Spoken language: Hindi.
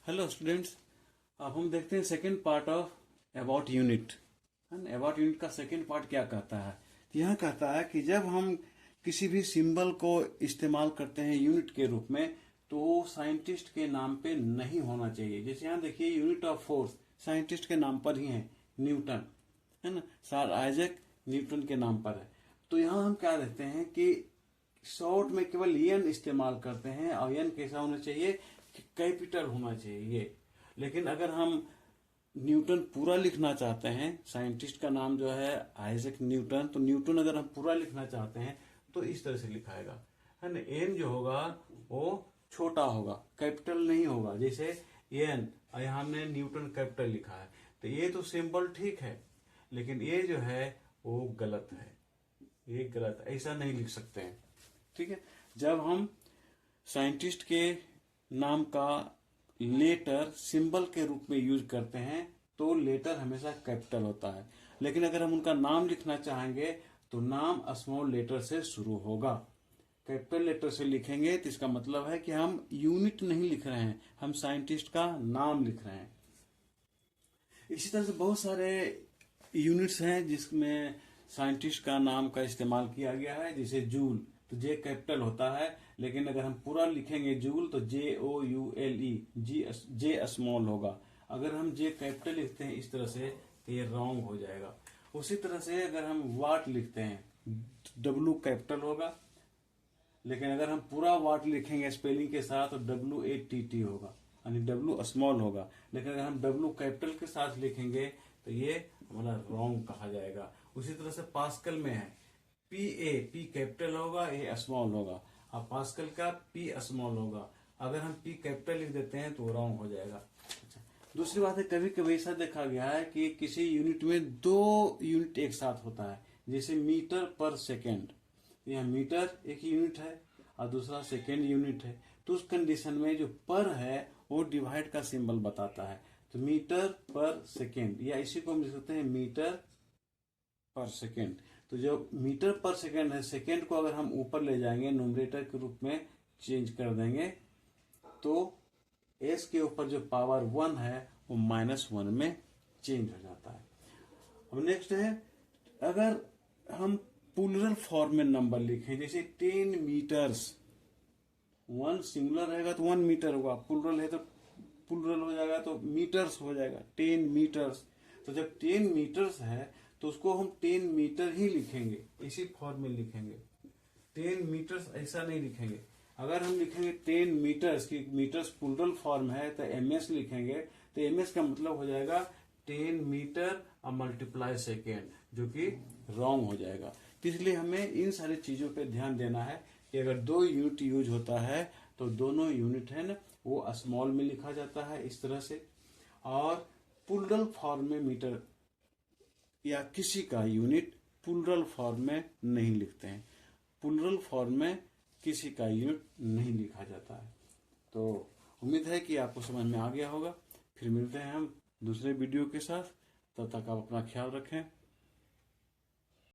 हेलो स्टूडेंट्स, अब हम देखते हैं second part of about unit. About unit का सेकेंड पार्ट क्या कहता है? यह कहता है कि जब हम किसी भी सिंबल को इस्तेमाल करते हैं यूनिट के रूप में तो साइंटिस्ट के नाम पे नहीं होना चाहिए। जैसे यहाँ देखिए, यूनिट ऑफ फोर्स साइंटिस्ट के नाम पर ही है, न्यूटन, है ना, सर आइजैक न्यूटन के नाम पर है। तो यहाँ हम क्या देखते हैं कि शॉर्ट में केवल एन इस्तेमाल करते हैं, और एन कैसा होना चाहिए कि कैपिटल होना चाहिए। लेकिन अगर हम न्यूटन पूरा लिखना चाहते हैं, साइंटिस्ट का नाम जो है आइजैक न्यूटन, तो न्यूटन अगर हम पूरा लिखना चाहते हैं तो इस तरह से लिखाएगा, है ना। एन जो होगा वो छोटा होगा, कैपिटल नहीं होगा। जैसे एन, यहाँ हमने न्यूटन कैपिटल लिखा है, तो ये तो सिंबल ठीक है, लेकिन ये जो है वो गलत है, ये गलत, ऐसा नहीं लिख सकते हैं, ठीक है। जब हम साइंटिस्ट के नाम का लेटर सिंबल के रूप में यूज करते हैं तो लेटर हमेशा कैपिटल होता है, लेकिन अगर हम उनका नाम लिखना चाहेंगे तो नाम स्मॉल लेटर से शुरू होगा। कैपिटल लेटर से लिखेंगे तो इसका मतलब है कि हम यूनिट नहीं लिख रहे हैं, हम साइंटिस्ट का नाम लिख रहे हैं। इसी तरह से बहुत सारे यूनिट्स हैं जिसमें साइंटिस्ट का नाम का इस्तेमाल किया गया है। जैसे जूल, तो जे कैपिटल होता है, लेकिन अगर हम पूरा लिखेंगे जूल तो JOULE, जे स्मॉल होगा। अगर हम जे कैपिटल लिखते हैं इस तरह से तो ये रॉन्ग हो जाएगा। उसी तरह से अगर हम वाट लिखते हैं W कैपिटल होगा, लेकिन अगर हम पूरा वाट लिखेंगे स्पेलिंग के साथ तो WATT होगा, यानी W स्मॉल होगा। लेकिन अगर हम W कैपिटल के साथ लिखेंगे तो ये हमारा रॉन्ग कहा जाएगा। उसी तरह से पास्कल में है, P कैपिटल होगा, A स्मॉल होगा, और पास्कल का P स्मॉल होगा। अगर हम P कैपिटल लिख देते हैं तो रॉन्ग हो जाएगा। अच्छा, दूसरी बात है, कभी कभी ऐसा देखा गया है कि किसी यूनिट में दो यूनिट एक साथ होता है। जैसे मीटर पर सेकेंड, यह मीटर एक यूनिट है और दूसरा सेकेंड यूनिट है, तो उस कंडीशन में जो पर है वो डिवाइड का सिंबल बताता है। तो मीटर पर सेकेंड, या इसी को हम लिख सकते हैं मीटर पर सेकेंड। तो जो मीटर पर सेकेंड है, सेकेंड को अगर हम ऊपर ले जाएंगे, न्यूमरेटर के रूप में चेंज कर देंगे, तो एस के ऊपर जो पावर 1 है वो -1 में चेंज हो जाता है। अब नेक्स्ट है, अगर हम प्लूरल फॉर्म में नंबर लिखें, जैसे 10 मीटर्स, 1 सिंगुलर रहेगा तो 1 मीटर होगा, प्लूरल है तो प्लूरल हो जाएगा तो मीटर्स हो जाएगा, 10 मीटर्स। तो जब 10 मीटर्स है तो उसको हम 10 मीटर ही लिखेंगे, इसी फॉर्म में लिखेंगे। 10 मीटर्स ऐसा नहीं लिखेंगे। अगर हम लिखेंगे 10 मीटर्स की मीटर्स प्लूरल फॉर्म है तो MS लिखेंगे, तो MS का मतलब हो जाएगा 10 मीटर और मल्टीप्लाई सेकेंड, जो कि रॉन्ग हो जाएगा। तो इसलिए हमें इन सारी चीजों पे ध्यान देना है कि अगर दो यूनिट यूज होता है तो दोनों यूनिट है ना वो स्मॉल में लिखा जाता है इस तरह से, और प्लूरल फॉर्म में मीटर या किसी का यूनिट प्लूरल फॉर्म में नहीं लिखते हैं। प्लूरल फॉर्म में किसी का यूनिट नहीं लिखा जाता है। तो उम्मीद है कि आपको समझ में आ गया होगा। फिर मिलते हैं हम दूसरे वीडियो के साथ, तब तक आप अपना ख्याल रखें।